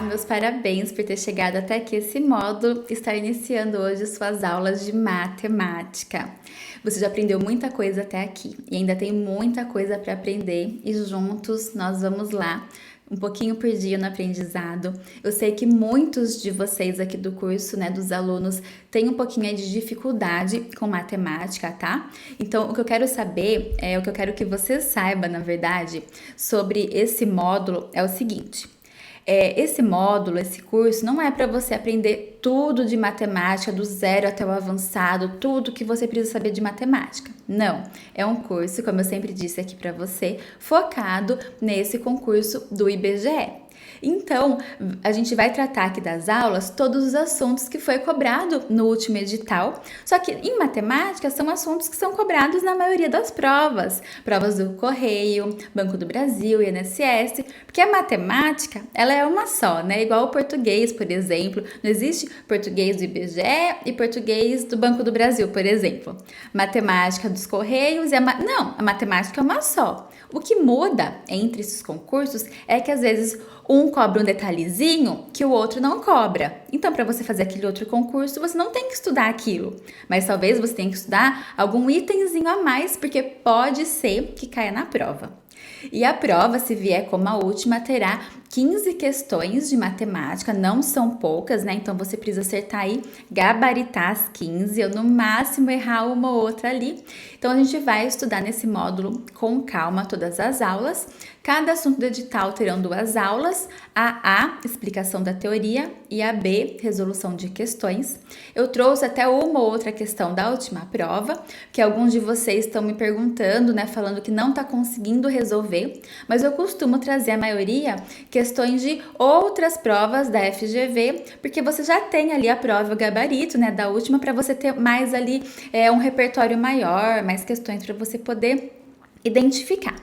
meus parabéns por ter chegado até aqui esse módulo e estar iniciando hoje suas aulas de matemática. Você já aprendeu muita coisa até aqui e ainda tem muita coisa para aprender e juntos nós vamos lá. Um pouquinho por dia no aprendizado. Eu sei que muitos de vocês aqui do curso, né, dos alunos, têm um pouquinho de dificuldade com matemática, tá? Então, o que eu quero saber, o que eu quero que você saiba, na verdade, sobre esse módulo é o seguinte. Esse módulo, esse curso, não é para você aprender tudo de matemática, do zero até o avançado, tudo que você precisa saber de matemática. Não, é um curso, como eu sempre disse aqui para você, focado nesse concurso do IBGE. Então, a gente vai tratar aqui das aulas todos os assuntos que foi cobrado no último edital, só que em matemática são assuntos que são cobrados na maioria das provas do Correio, Banco do Brasil, INSS, porque a matemática, ela é uma só, né? Igual o português, por exemplo, não existe português do IBGE e português do Banco do Brasil, por exemplo. Matemática dos Correios e não, a matemática é uma só. O que muda entre esses concursos é que às vezes um cobra um detalhezinho que o outro não cobra. Então, para você fazer aquele outro concurso, você não tem que estudar aquilo, mas talvez você tenha que estudar algum itemzinho a mais, porque pode ser que caia na prova. E a prova, se vier como a última, terá 15 questões de matemática, não são poucas, né? Então você precisa acertar aí, gabaritar as 15, ou no máximo errar uma ou outra ali. Então a gente vai estudar nesse módulo com calma todas as aulas. Cada assunto do edital terão 2 aulas, a A, explicação da teoria, e a B, resolução de questões. Eu trouxe até uma ou outra questão da última prova, que alguns de vocês estão me perguntando, né, falando que não está conseguindo resolver, mas eu costumo trazer a maioria questões de outras provas da FGV, porque você já tem ali a prova, o gabarito, né, da última, para você ter mais ali um repertório maior, mais questões para você poder identificar.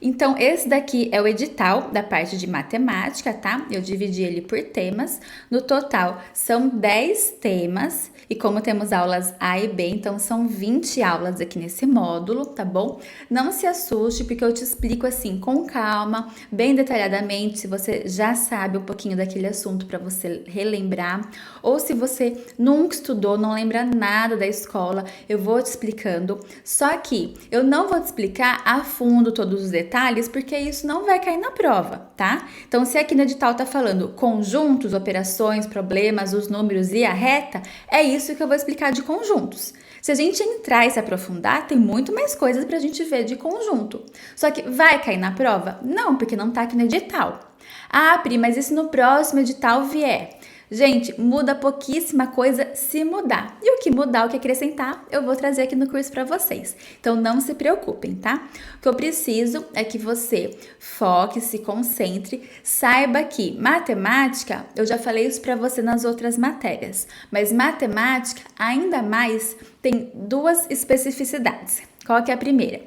Então, esse daqui é o edital da parte de matemática, tá? Eu dividi ele por temas. No total, são 10 temas. E como temos aulas A e B, então são 20 aulas aqui nesse módulo, tá bom? Não se assuste, porque eu te explico assim, com calma, bem detalhadamente, se você já sabe um pouquinho daquele assunto para você relembrar. Ou se você nunca estudou, não lembra nada da escola, eu vou te explicando. Só que eu não vou te explicar a fundo todos os detalhes, porque isso não vai cair na prova, tá? Então, se aqui no edital tá falando conjuntos, operações, problemas, os números e a reta, é isso que eu vou explicar de conjuntos. Se a gente entrar e se aprofundar, tem muito mais coisas pra gente ver de conjunto. Só que vai cair na prova? Não, porque não tá aqui no edital. Ah, Pri, mas e se no próximo edital vier? Gente, muda pouquíssima coisa se mudar. E o que mudar, o que acrescentar, eu vou trazer aqui no curso para vocês. Então, não se preocupem, tá? O que eu preciso é que você foque, se concentre, saiba que matemática, eu já falei isso para você nas outras matérias, mas matemática, ainda mais, tem 2 especificidades. Qual que é a primeira?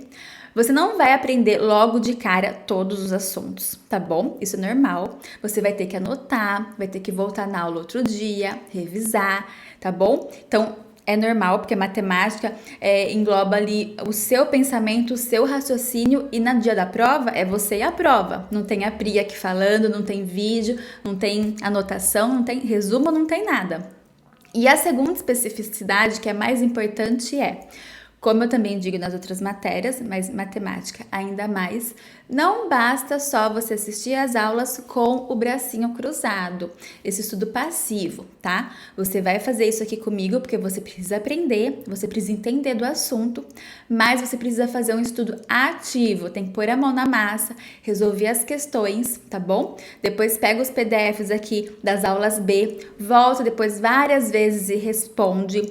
Você não vai aprender logo de cara todos os assuntos, tá bom? Isso é normal. Você vai ter que anotar, vai ter que voltar na aula outro dia, revisar, tá bom? Então, é normal, porque a matemática engloba ali o seu pensamento, o seu raciocínio, e no dia da prova é você e a prova. Não tem a Pri aqui falando, não tem vídeo, não tem anotação, não tem resumo, não tem nada. E a segunda especificidade, que é mais importante, como eu também digo nas outras matérias, mas matemática ainda mais, não basta só você assistir às aulas com o bracinho cruzado, esse estudo passivo, tá? Você vai fazer isso aqui comigo porque você precisa aprender, você precisa entender do assunto, mas você precisa fazer um estudo ativo, tem que pôr a mão na massa, resolver as questões, tá bom? Depois pega os PDFs aqui das aulas B, volta depois várias vezes e responde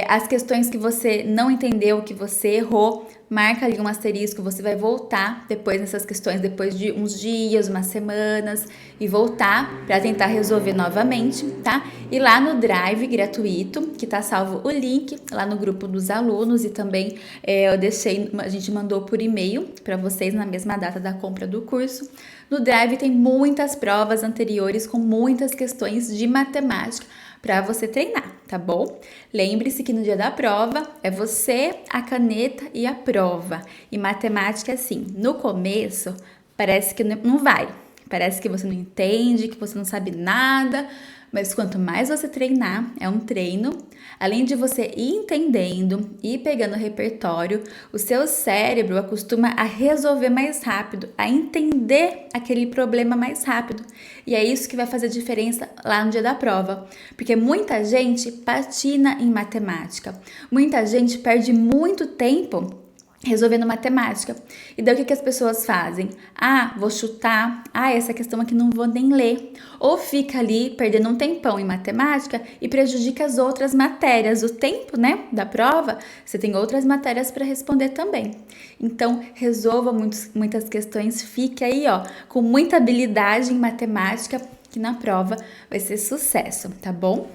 as questões que você não entendeu, que você errou, marca ali um asterisco, você vai voltar depois nessas questões, depois de uns dias, umas semanas, e voltar para tentar resolver novamente, tá? E lá no Drive gratuito, que tá salvo o link lá no grupo dos alunos, e também eu deixei, a gente mandou por e-mail para vocês na mesma data da compra do curso. No Drive tem muitas provas anteriores com muitas questões de matemática para você treinar, tá bom? Lembre-se que no dia da prova é você, a caneta e a prova. E matemática, assim, no começo parece que não vai, Parece que você não entende, que você não sabe nada, mas quanto mais você treinar, é um treino, além de você ir entendendo e pegando o repertório, o seu cérebro acostuma a resolver mais rápido, a entender aquele problema mais rápido. E é isso que vai fazer diferença lá no dia da prova, porque muita gente patina em matemática, muita gente perde muito tempo resolvendo matemática. E daí o que as pessoas fazem? Ah, vou chutar. Ah, essa questão aqui não vou nem ler. Ou fica ali perdendo um tempão em matemática e prejudica as outras matérias. O tempo, né, da prova, você tem outras matérias para responder também. Então, resolva muitas questões. Fique aí, ó, com muita habilidade em matemática, que na prova vai ser sucesso, tá bom?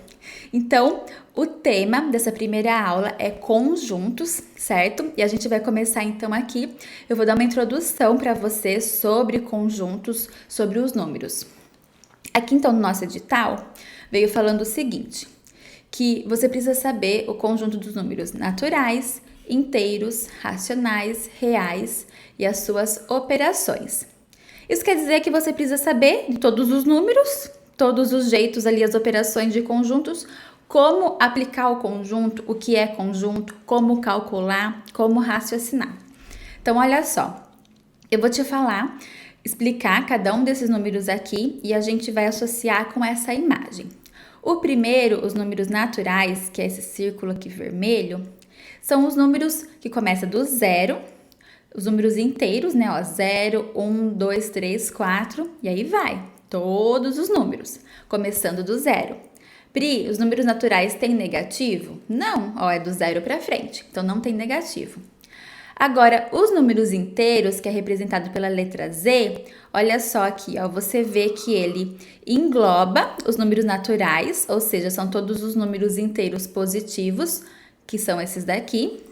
Então, o tema dessa primeira aula é conjuntos, certo? E a gente vai começar então aqui. Eu vou dar uma introdução para você sobre conjuntos, sobre os números. Aqui então no nosso edital veio falando o seguinte, que você precisa saber o conjunto dos números naturais, inteiros, racionais, reais e as suas operações. Isso quer dizer que você precisa saber de todos os números, todos os jeitos ali, as operações de conjuntos, como aplicar o conjunto, o que é conjunto, como calcular, como raciocinar. Então, olha só, eu vou te falar, explicar cada um desses números aqui e a gente vai associar com essa imagem. O primeiro, os números naturais, que é esse círculo aqui vermelho, são os números que começam do zero, os números inteiros, né? Ó, 0, 1, 2, 3, 4, e aí vai. Todos os números, começando do zero. Pri, os números naturais têm negativo? Não, ó, é do zero para frente, então não tem negativo. Agora, os números inteiros, que é representado pela letra Z, olha só aqui, ó, você vê que ele engloba os números naturais, ou seja, são todos os números inteiros positivos, que são esses daqui.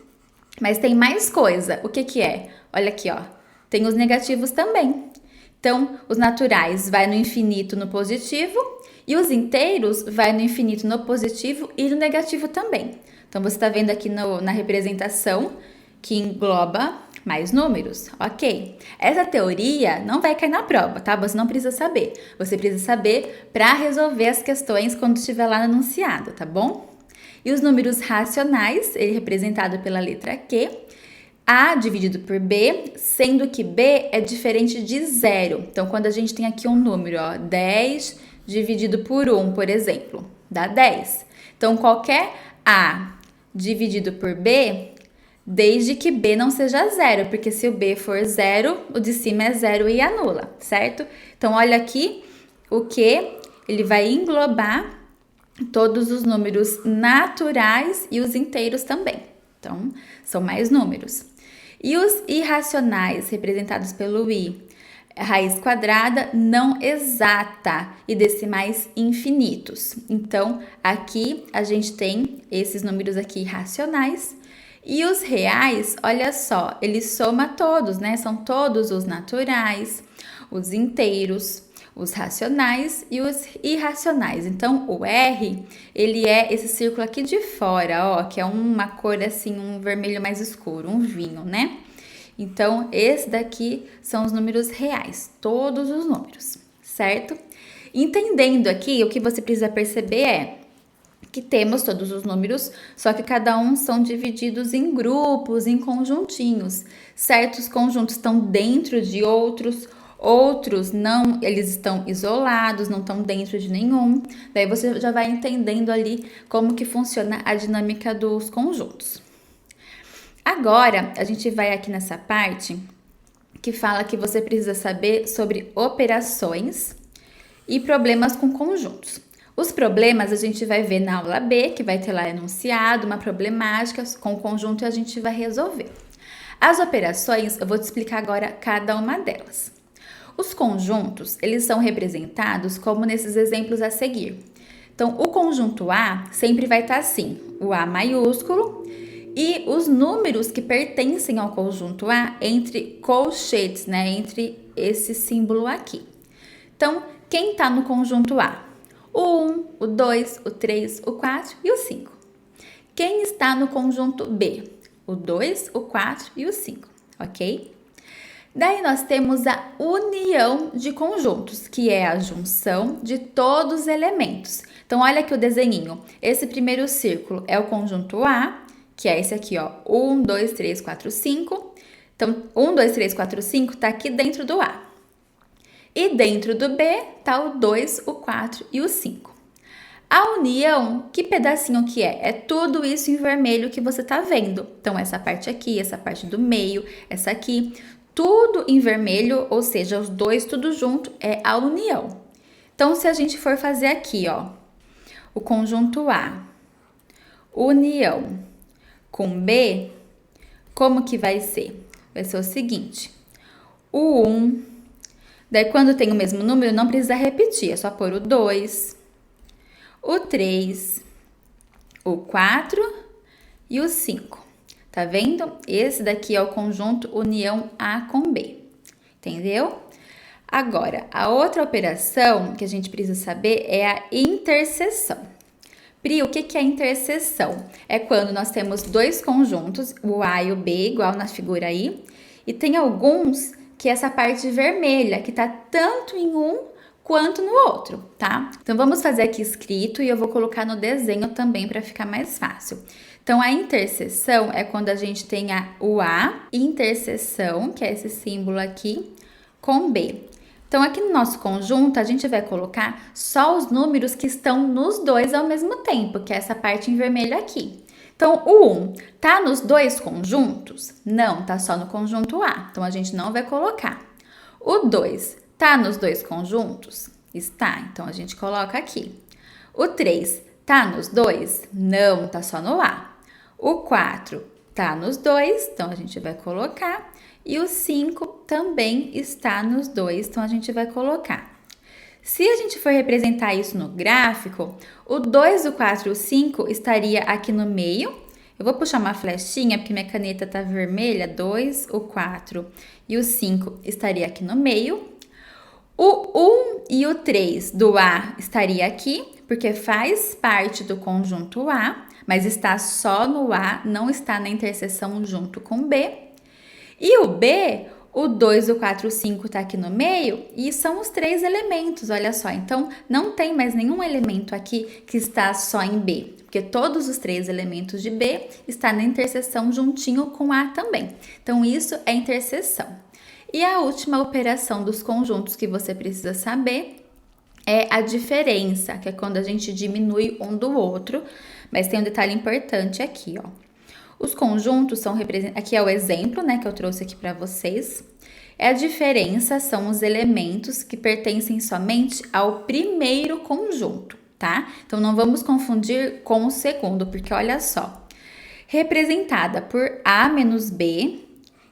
Mas tem mais coisa, o que que é? Olha aqui, ó, tem os negativos também. Então, os naturais vai no infinito no positivo e os inteiros vai no infinito no positivo e no negativo também. Então, você está vendo aqui na representação que engloba mais números, ok? Essa teoria não vai cair na prova, tá? Você não precisa saber. Você precisa saber para resolver as questões quando estiver lá no enunciado, tá bom? E os números racionais, ele é representado pela letra Q, A dividido por B, sendo que B é diferente de zero. Então, quando a gente tem aqui um número, ó, 10 dividido por 1, por exemplo, dá 10. Então, qualquer A dividido por B, desde que B não seja zero, porque se o B for zero, o de cima é zero e anula, certo? Então, olha aqui o que ele vai englobar todos os números naturais e os inteiros também. Então, são mais números. E os irracionais, representados pelo I, raiz quadrada não exata e decimais infinitos. Então, aqui a gente tem esses números aqui racionais. E os reais, olha só, ele soma todos, né? São todos os naturais, os inteiros, os racionais e os irracionais. Então, o R, ele é esse círculo aqui de fora, ó, que é uma cor assim, um vermelho mais escuro, um vinho, né? Então, esse daqui são os números reais, todos os números, certo? Entendendo aqui, o que você precisa perceber é que temos todos os números, só que cada um são divididos em grupos, em conjuntinhos. Certos conjuntos estão dentro de outros, outros não, eles estão isolados, não estão dentro de nenhum. Daí você já vai entendendo ali como que funciona a dinâmica dos conjuntos. Agora, a gente vai aqui nessa parte que fala que você precisa saber sobre operações e problemas com conjuntos. Os problemas a gente vai ver na aula B, que vai ter lá enunciado, uma problemática com o conjunto e a gente vai resolver. As operações, eu vou te explicar agora cada uma delas. Os conjuntos, eles são representados como nesses exemplos a seguir. Então, o conjunto A sempre vai estar assim, o A maiúsculo e os números que pertencem ao conjunto A entre colchetes, né, entre esse símbolo aqui. Então, quem está no conjunto A? O 1, o 2, o 3, o 4 e o 5. Quem está no conjunto B? O 2, o 4 e o 5, ok? Daí nós temos a união de conjuntos, que é a junção de todos os elementos. Então, olha aqui o desenhinho. Esse primeiro círculo é o conjunto A, que é esse aqui, ó. 1, 2, 3, 4, 5. Então, 1, 2, 3, 4, 5 tá aqui dentro do A. E dentro do B tá o 2, o 4 e o 5. A união, que pedacinho que é? É tudo isso em vermelho que você tá vendo. Então, essa parte aqui, essa parte do meio, essa aqui, tudo em vermelho, ou seja, os dois tudo junto é a união. Então, se a gente for fazer aqui, ó, o conjunto A, união com B, como que vai ser? Vai ser o seguinte, o 1, daí quando tem o mesmo número não precisa repetir, é só pôr o 2, o 3, o 4 e o 5. Tá vendo? Esse daqui é o conjunto união A com B. Entendeu? Agora, a outra operação que a gente precisa saber é a interseção. Pri, o que é interseção? É quando nós temos dois conjuntos, o A e o B, igual na figura aí, e tem alguns que é essa parte vermelha, que tá tanto em um quanto no outro, tá? Então, vamos fazer aqui escrito e eu vou colocar no desenho também para ficar mais fácil. Então, a interseção é quando a gente tem o A, interseção, que é esse símbolo aqui, com B. Então, aqui no nosso conjunto, a gente vai colocar só os números que estão nos dois ao mesmo tempo, que é essa parte em vermelho aqui. Então, o 1 tá nos dois conjuntos? Não, tá só no conjunto A. Então, a gente não vai colocar. O 2 tá nos dois conjuntos? Está, então a gente coloca aqui. O 3 tá nos dois? Não, tá só no A. O 4 tá nos dois, então a gente vai colocar. E o 5 também está nos dois, então a gente vai colocar. Se a gente for representar isso no gráfico, o 2, o 4 e o 5 estaria aqui no meio. Eu vou puxar uma flechinha, porque minha caneta tá vermelha. 2, o 4 e o 5 estaria aqui no meio. O 1 e o 3 do A estaria aqui, porque faz parte do conjunto A, mas está só no A, não está na interseção junto com B. E o B, o 2, o 4 e o 5 está aqui no meio, e são os três elementos, olha só. Então, não tem mais nenhum elemento aqui que está só em B, porque todos os três elementos de B estão na interseção juntinho com A também. Então, isso é interseção. E a última operação dos conjuntos que você precisa saber é a diferença, que é quando a gente diminui um do outro, mas tem um detalhe importante aqui, ó. Os conjuntos são representados, aqui é o exemplo, né, que eu trouxe aqui para vocês. A diferença são os elementos que pertencem somente ao primeiro conjunto, tá? Então, não vamos confundir com o segundo, porque olha só, representada por A menos B.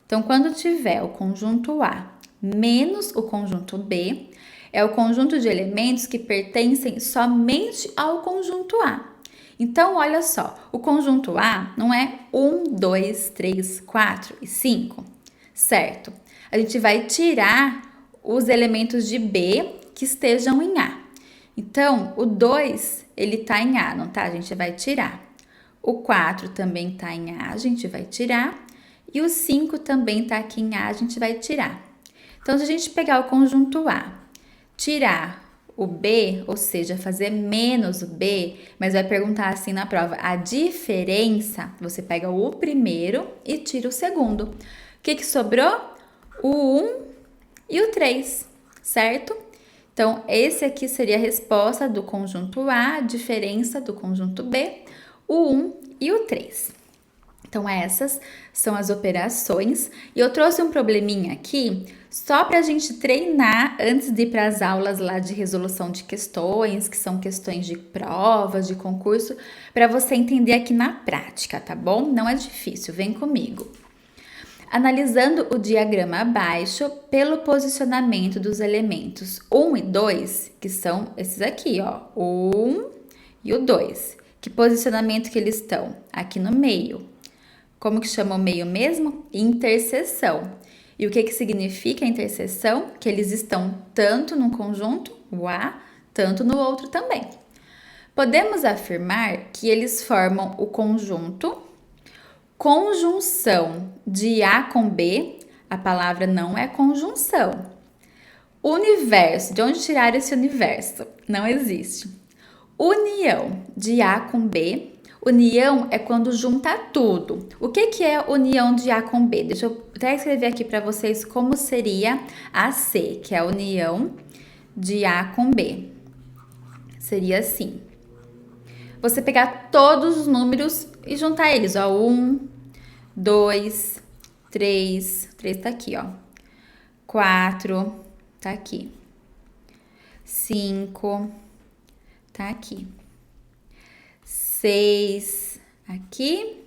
Então, quando tiver o conjunto A menos o conjunto B, é o conjunto de elementos que pertencem somente ao conjunto A. Então, olha só, o conjunto A não é 1, 2, 3, 4 e 5, certo? A gente vai tirar os elementos de B que estejam em A. Então, o 2, ele tá em A, não tá? A gente vai tirar. O 4 também tá em A, a gente vai tirar. E o 5 também tá aqui em A, a gente vai tirar. Então, se a gente pegar o conjunto A, tirar o B, ou seja, fazer menos o B, mas vai perguntar assim na prova, a diferença, você pega o primeiro e tira o segundo. O que sobrou? O 1 e o 3, certo? Então, esse aqui seria a resposta do conjunto A, a diferença do conjunto B, o 1 e o 3. Então, essas são as operações. E eu trouxe um probleminha aqui só para a gente treinar antes de ir para as aulas lá de resolução de questões, que são questões de provas, de concurso, para você entender aqui na prática, tá bom? Não é difícil, vem comigo. Analisando o diagrama abaixo pelo posicionamento dos elementos 1 e 2, que são esses aqui, ó, o 1 e o 2. Que posicionamento que eles estão? Aqui no meio. Como que chama o meio mesmo? Interseção. E o que significa a interseção? Que eles estão tanto num conjunto, o A, tanto no outro também. Podemos afirmar que eles formam o conjunto conjunção de A com B. A palavra não é conjunção. Universo, de onde tirar esse universo? Não existe. União, de A com B. União é quando junta tudo. O que é união de A com B? Deixa eu até escrever aqui para vocês como seria a C, que é a união de A com B. Seria assim. Você pegar todos os números e juntar eles, ó. 1, 2, 3 tá aqui, ó. 4, tá aqui. 5, tá aqui. 6 aqui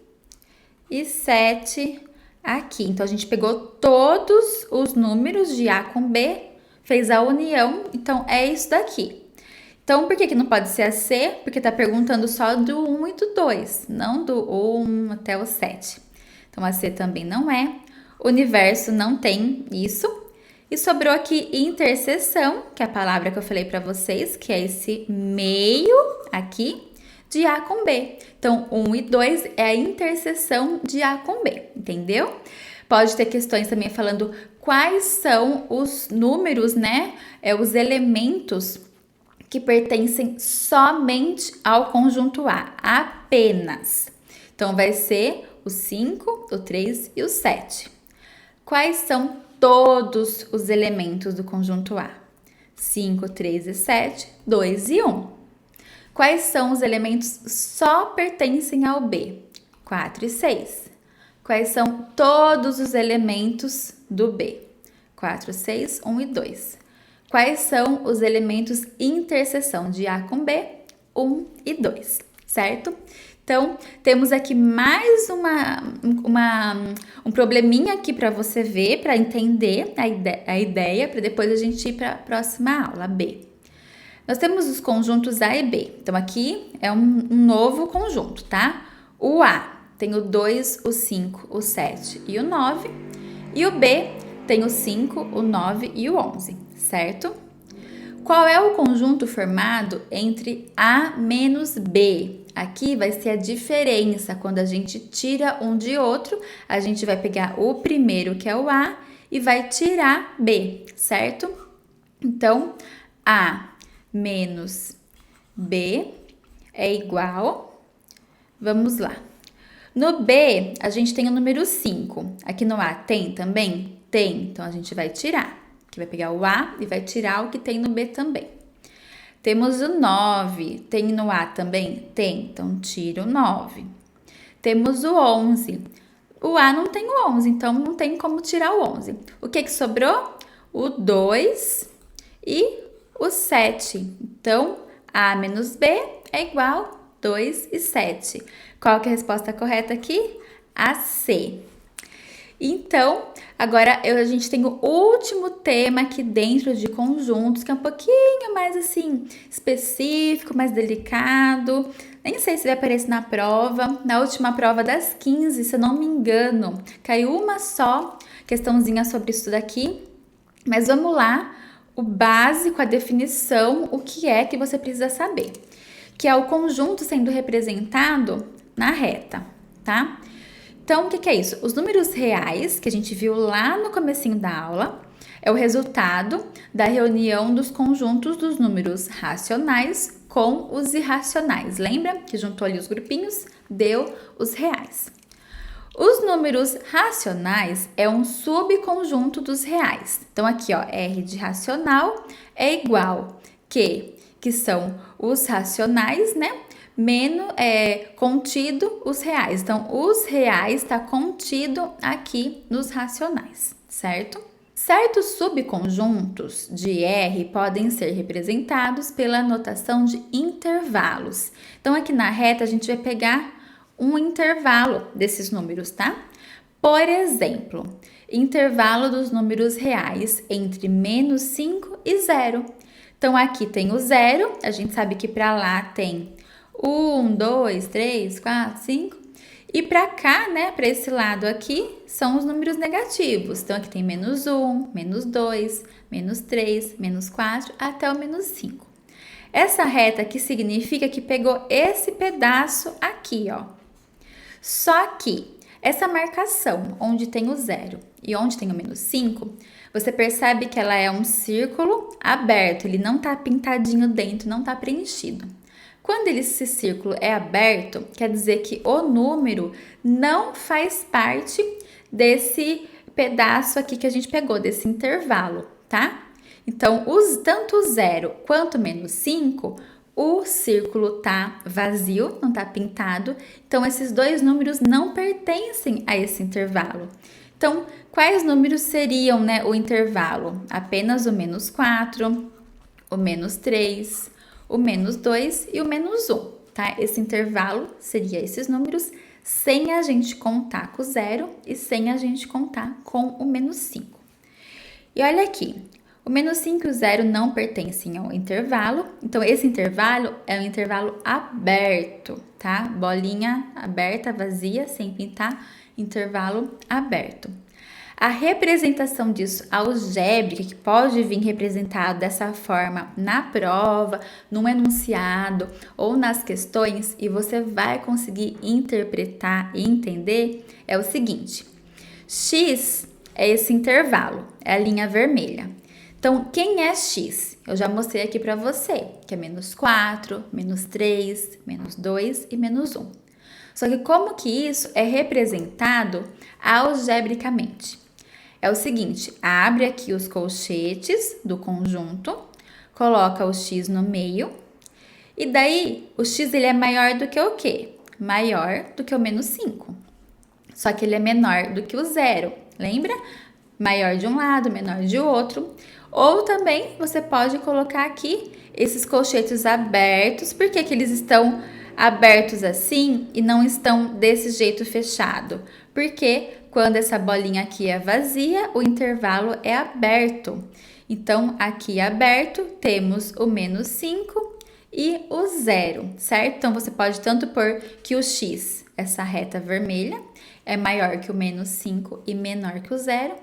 e 7 aqui. Então, a gente pegou todos os números de A com B, fez a união, então é isso daqui. Então, por que não pode ser a C? Porque tá perguntando só do 1 e do 2, não do 1 até o 7. Então, a C também não é. O universo não tem isso. E sobrou aqui interseção, que é a palavra que eu falei para vocês, que é esse meio aqui de A com B. Então, 1 e 2 é a interseção de A com B, entendeu? Pode ter questões também falando quais são os números, né? Os elementos que pertencem somente ao conjunto A, apenas. Então, vai ser o 5, o 3 e o 7. Quais são todos os elementos do conjunto A? 5, 3 e 7, 2 e 1. Quais são os elementos só pertencem ao B? 4 e 6. Quais são todos os elementos do B? 4, 6, 1 e 2. Quais são os elementos interseção de A com B? 1 e 2, certo? Então, temos aqui mais um probleminha aqui para você ver, para entender a ideia, para depois a gente ir para a próxima aula, B. Nós temos os conjuntos A e B. Então, aqui é um novo conjunto, tá? O A tem o 2, o 5, o 7 e o 9. E o B tem o 5, o 9 e o 11, certo? Qual é o conjunto formado entre A menos B? Aqui vai ser a diferença. Quando a gente tira um de outro, a gente vai pegar o primeiro, que é o A, e vai tirar B, certo? Então, A menos B é igual... Vamos lá. No B, a gente tem o número 5. Aqui no A tem também? Tem. Então, a gente vai tirar. Aqui vai pegar o A e vai tirar o que tem no B também. Temos o 9. Tem no A também? Tem. Então, tira o 9. Temos o 11. O A não tem o 11, então não tem como tirar o 11. O que sobrou? O 2 e o 7. Então, A menos B é igual 2 e 7. Qual que é a resposta correta aqui? A C. Então, agora a gente tem o último tema aqui dentro de conjuntos, que é um pouquinho mais assim, específico, mais delicado. Nem sei se vai aparecer na prova. Na última prova das 15, se eu não me engano, caiu uma só questãozinha sobre isso daqui. Mas vamos lá, o básico, a definição, o que é que você precisa saber. Que é o conjunto sendo representado na reta, tá? Então, o que é isso? Os números reais, que a gente viu lá no comecinho da aula, é o resultado da reunião dos conjuntos dos números racionais com os irracionais. Lembra que juntou ali os grupinhos? Deu os reais. Os números racionais é um subconjunto dos reais. Então, aqui, ó, R de racional é igual que são os racionais, né? Menos contido os reais. Então, os reais está contido aqui nos racionais, certo? Certos subconjuntos de R podem ser representados pela notação de intervalos. Então, aqui na reta, a gente vai pegar um intervalo desses números, tá? Por exemplo, intervalo dos números reais entre menos 5 e 0. Então, aqui tem o 0, a gente sabe que para lá tem 1, 2, 3, 4, 5. E para cá, né, para esse lado aqui, são os números negativos. Então, aqui tem menos 1, menos 2, menos 3, menos 4, até o menos 5. Essa reta aqui significa que pegou esse pedaço aqui, ó. Só que Essa marcação, onde tem o 0 e onde tem o menos 5, você percebe que ela é um círculo aberto, ele não está pintadinho dentro, não está preenchido. Quando esse círculo é aberto, quer dizer que o número não faz parte desse pedaço aqui que a gente pegou, desse intervalo, tá? Então, tanto o 0 quanto o menos 5, o círculo tá vazio, não tá pintado. Então, esses dois números não pertencem a esse intervalo. Então, quais números seriam, né, o intervalo? Apenas o menos 4, o menos 3, o menos 2 e o menos 1, tá? Esse intervalo seria esses números sem a gente contar com o 0 e sem a gente contar com o menos 5. E olha aqui, o menos 5 e o 0 não pertencem ao intervalo, então esse intervalo é um intervalo aberto, tá? Bolinha aberta, vazia, sem pintar, intervalo aberto. A representação disso algébrica, que pode vir representado dessa forma na prova, num enunciado ou nas questões, e você vai conseguir interpretar e entender, é o seguinte: x é esse intervalo, é a linha vermelha. Então, quem é x? Eu já mostrei aqui para você, que é menos 4, menos 3, menos 2 e menos 1. Só que como que isso é representado algebricamente? É o seguinte, abre aqui os colchetes do conjunto, coloca o x no meio, e daí o x ele é maior do que o quê? Maior do que o menos 5. Só que ele é menor do que o 0, lembra? Maior de um lado, menor de outro. Ou também você pode colocar aqui esses colchetes abertos. Por que eles estão abertos assim e não estão desse jeito fechado? Porque quando essa bolinha aqui é vazia, o intervalo é aberto. Então, aqui aberto, temos o menos 5 e o 0, certo? Então, você pode tanto pôr que o x, essa reta vermelha, é maior que o menos 5 e menor que o 0,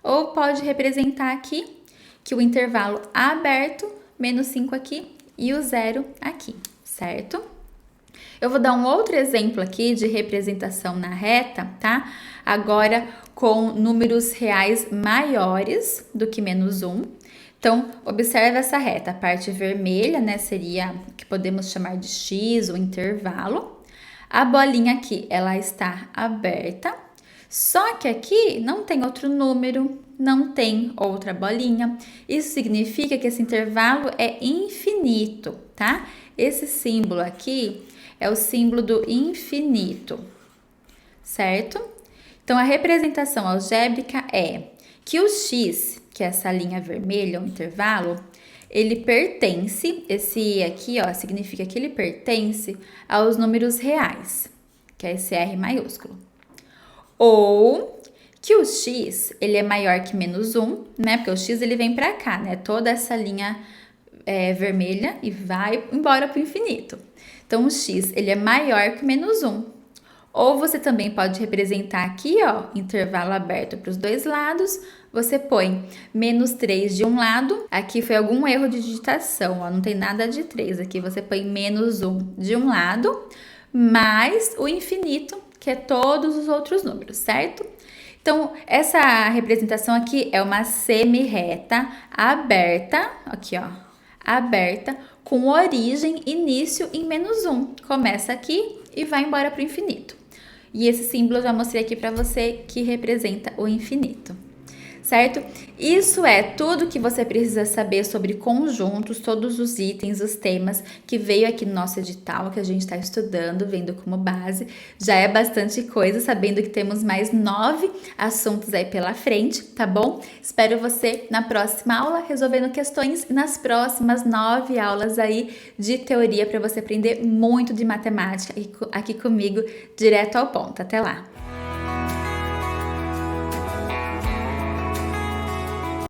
ou pode representar aqui que o intervalo aberto, menos 5 aqui e o 0 aqui, certo? Eu vou dar um outro exemplo aqui de representação na reta, tá? Agora com números reais maiores do que menos 1. Então, observe essa reta. A parte vermelha, né, seria o que podemos chamar de x, o intervalo. A bolinha aqui, ela está aberta. Só que aqui não tem outro número, não tem outra bolinha. Isso significa que esse intervalo é infinito, tá? Esse símbolo aqui é o símbolo do infinito, certo? Então, a representação algébrica é que o x, que é essa linha vermelha, o intervalo, ele pertence, esse aqui, ó, significa que ele pertence aos números reais, que é esse R maiúsculo. Ou que o x, ele é maior que menos 1, né? Porque o x, ele vem para cá, né? Toda essa linha vermelha e vai embora para o infinito. Então, o x, ele é maior que menos 1. Ou você também pode representar aqui, ó, intervalo aberto para os dois lados. Você põe menos 3 de um lado. Aqui foi algum erro de digitação, ó, não tem nada de 3. Aqui você põe menos 1 de um lado, mais o infinito, que é todos os outros números, certo? Então, essa representação aqui é uma semi-reta aberta, aqui, ó, aberta, com origem, início em menos 1. Começa aqui e vai embora para o infinito. E esse símbolo eu já mostrei aqui para você que representa o infinito, certo? Isso é tudo que você precisa saber sobre conjuntos, todos os itens, os temas que veio aqui no nosso edital, que a gente está estudando, vendo como base. Já é bastante coisa, sabendo que temos mais 9 assuntos aí pela frente, tá bom? Espero você na próxima aula, resolvendo questões, e nas próximas 9 aulas aí de teoria, para você aprender muito de matemática aqui comigo, direto ao ponto. Até lá!